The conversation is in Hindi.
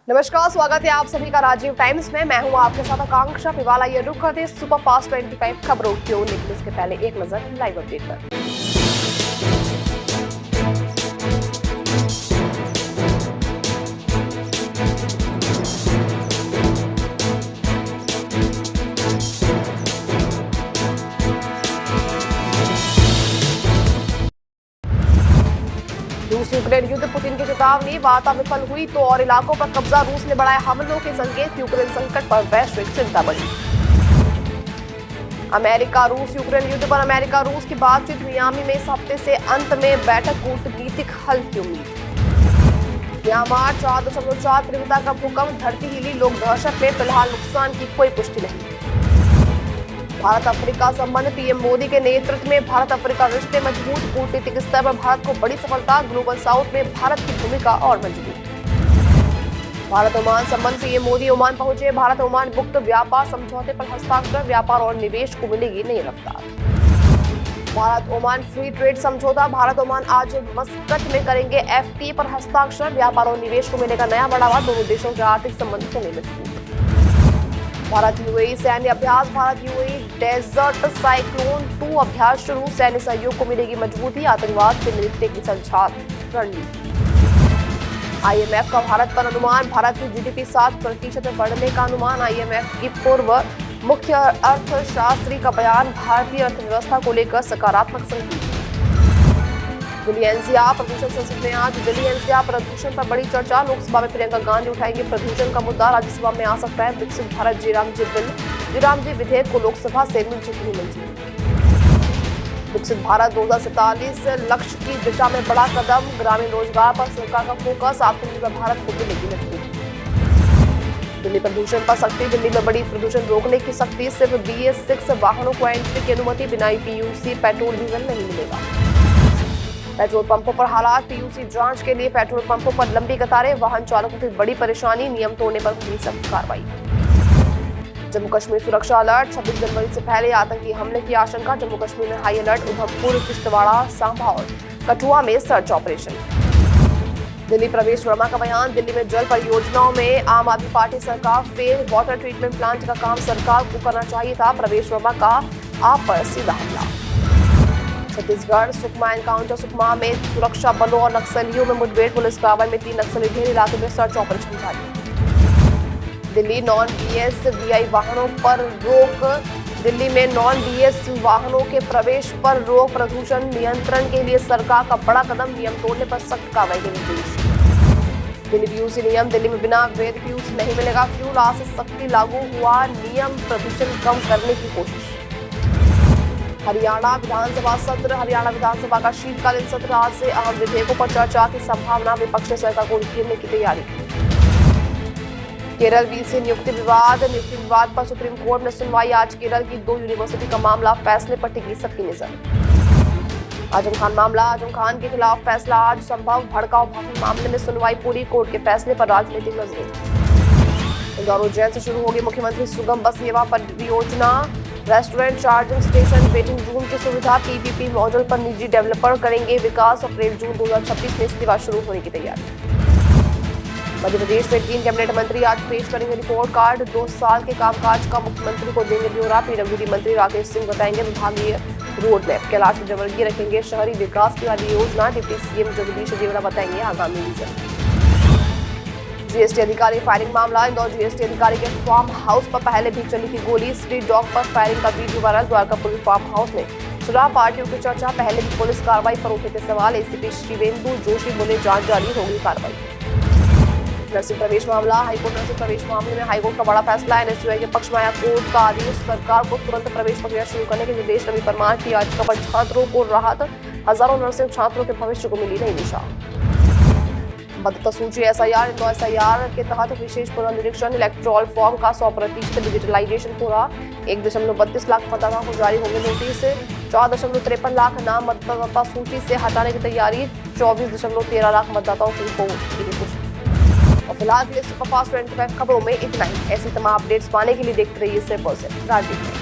नमस्कार, स्वागत है आप सभी का राजीव टाइम्स में। मैं हूं आपके साथ आकांक्षा पिवाला। ये रुक करते सुपर फास्ट 25 खबरों की ओर, लेकिन इसके पहले एक नजर लाइव अपडेट पर। रूस यूक्रेन युद्ध, पुतिन की चेतावनी, वार्ता विफल हुई तो और इलाकों पर कब्जा, रूस ने बढ़ाए हमलों के संकेत, यूक्रेन संकट पर वैश्विक चिंता बढ़ी। अमेरिका रूस यूक्रेन युद्ध पर अमेरिका रूस की बातचीत, मियामी में इस हफ्ते से अंत में बैठक, कूटनीतिक हल की उम्मीद। म्यांमार 4.4 तीव्रता का भूकंप, धरती हिली, लोग दहशत में, फिलहाल नुकसान की कोई पुष्टि नहीं। भारत अफ्रीका संबंध, पीएम मोदी के नेतृत्व में भारत अफ्रीका रिश्ते मजबूत, कूटनीतिक स्तर पर भारत को बड़ी सफलता, ग्लोबल साउथ में भारत की भूमिका और मजबूत। भारत ओमान संबंध, पीएम मोदी ओमान पहुंचे, भारत ओमान मुक्त व्यापार समझौते पर हस्ताक्षर, व्यापार और निवेश को मिलेगी नई रफ्तार। भारत ओमान फ्री ट्रेड समझौता, भारत ओमान आज मस्कट में करेंगे एफटीए पर हस्ताक्षर, व्यापार और निवेश को मिलेगा नया बढ़ावा, दोनों देशों के आर्थिक संबंध होंगे मजबूत। भारत यूएई सैन्य अभ्यास, भारत यूएई डेजर्ट साइक्लोन 2 अभ्यास शुरू, सैन्य सहयोग को मिलेगी मजबूती, आतंकवाद से निपटने की संचार रणनीति। आईएमएफ का भारत पर अनुमान, भारत की जीडीपी 7% बढ़ने का अनुमान, आईएमएफ की पूर्व मुख्य अर्थशास्त्री का बयान, भारतीय अर्थव्यवस्था को लेकर सकारात्मक संकेत। दिल्ली एनसीआर प्रदूषण संसद में आज दिल्ली एनसीआर प्रदूषण पर बड़ी चर्चा, लोकसभा में प्रियंका गांधी उठाएंगे प्रदूषण का मुद्दा, राज्यसभा में आ सकता है विकसित भारत जीरामजी बिल, जीरामजी विधेयक को लोकसभा से मिल चुकी है मंजूरी। विकसित भारत 2047 लक्ष्य की दिशा में बड़ा कदम, ग्रामीण रोजगार पर सरकार का फोकस, आत्मनिर्भर भारत को मिलेगी मजबूती। दिल्ली प्रदूषण पर सख्ती, दिल्ली में बड़ी प्रदूषण रोकने की सख्ती, सिर्फ BS6 वाहनों को एंट्री की अनुमति, बिना PUC पेट्रोल डीजल नहीं मिलेगा। पेट्रोल पंपों पर हालात, PUC जांच के लिए पेट्रोल पंपों पर लंबी कतारें, वाहन चालकों की बड़ी परेशानी, नियम तोड़ने पर हुई सख्त कार्रवाई। जम्मू कश्मीर सुरक्षा अलर्ट, 26 जनवरी से पहले आतंकी हमले की आशंका, जम्मू कश्मीर में हाई अलर्ट, उधमपुर, किश्तवाड़ा, सांबा और कठुआ में सर्च ऑपरेशन। दिल्ली प्रवेश वर्मा का बयान, दिल्ली में जल परियोजनाओं में आम आदमी पार्टी सरकार फेल, वाटर ट्रीटमेंट प्लांट का काम सरकार को करना चाहिए था, प्रवेश वर्मा का आप पर सीधा हमला। छत्तीसगढ़ सुकमा एनकाउंटर, सुकमा में सुरक्षा बलों और नक्सलियों में मुठभेड़, पुलिस कार्रवाई में 3 नक्सली ढेर इलाके में सर्च ऑपरेशन जारी। दिल्ली नॉन BS VI वाहनों पर रोक, दिल्ली में नॉन BS वाहनों के प्रवेश पर रोक, प्रदूषण नियंत्रण के लिए सरकार का बड़ा कदम, नियम तोड़ने पर सख्त कार्रवाई के निर्देश। दिल्ली PUC नियम, दिल्ली में बिना वैध PUC नहीं मिलेगा फ्यूल, आज से सख्ती लागू हुआ नियम, प्रदूषण कम करने की कोशिश। हरियाणा विधानसभा सत्र, हरियाणा विधानसभा का शीतकालीन सत्र, आज से अहम विधेयकों पर चर्चा की संभावना, विपक्ष ने सरकार को घेरने की तैयारी। केरल VC नियुक्ति विवाद पर सुप्रीम कोर्ट में सुनवाई, आज केरल की 2 यूनिवर्सिटी का मामला, फैसले पर टिकी सबकी नजर। आजम खान मामला, आजम खान के खिलाफ फैसला आज संभव, भड़काऊ भाषण मामले में सुनवाई पूरी, कोर्ट के फैसले पर राजनीतिक नजरें। इंदौर उज्जैन से शुरू होगी मुख्यमंत्री सुगम बस सेवा परियोजना, restaurant, charging station, waiting room की सुविधा, PPP मॉडल पर निजी डेवलपर करेंगे विकास, अप्रैल जून 2026 में सेवा शुरू होने की तैयारी। मध्य प्रदेश में 3 कैबिनेट मंत्री आज पेश करेंगे रिपोर्ट कार्ड, 2 साल के कामकाज का मुख्यमंत्री को देंगे ब्यौरा, PWD मंत्री राकेश सिंह बताएंगे विभागीय रोड मैप, कैलाश विजयवर्गीय रखेंगे शहरी विकास की वाली योजना, डिप्टी CM जगदीश देवड़ा बताएंगे आगामी विजन। GST अधिकारी फायरिंग मामला, इंदौर GST अधिकारी के फार्म हाउस पर पहले भी चली थी गोली, स्ट्रीट डॉग पर फायरिंग का video viral, Dwarkapuri farm house में शराब पार्टियों की चर्चा, पहले भी पुलिस कार्रवाई पर उठे थे सवाल, ACP शिवेंदु जोशी बोले जांच जारी, होगी कार्रवाई। नर्सिंग प्रवेश मामला, हाईकोर्ट नर्सिंग प्रवेश मामले में हाईकोर्ट का बड़ा फैसला, NSUI के पक्ष में आया कोर्ट का आदेश, सरकार को तुरंत प्रवेश प्रक्रिया शुरू करने के निर्देश, रवि परमार की याचिका पर छात्रों को राहत, हजारों नर्सिंग छात्रों के भविष्य को मिली नई दिशा। मतदाता सूची SIR, इंदौर SIR के तहत विशेष पुनर्निरीक्षण, इलेक्टोरल फॉर्म का 100% डिजिटलाइजेशन पूरा, 1.32 लाख मतदाताओं को जारी होंगे नोटिस, 4.53 लाख नाम मतदाता सूची से हटाने की तैयारी, 24.13 लाख मतदाताओं की पुष्टि। और फिलहाल के लिए सुपरफास्ट 25 खबरों में इतना ही। ऐसी तमाम अपडेट्स पाने के लिए देखते रहिए सिर्फ और सिर्फ राजीव।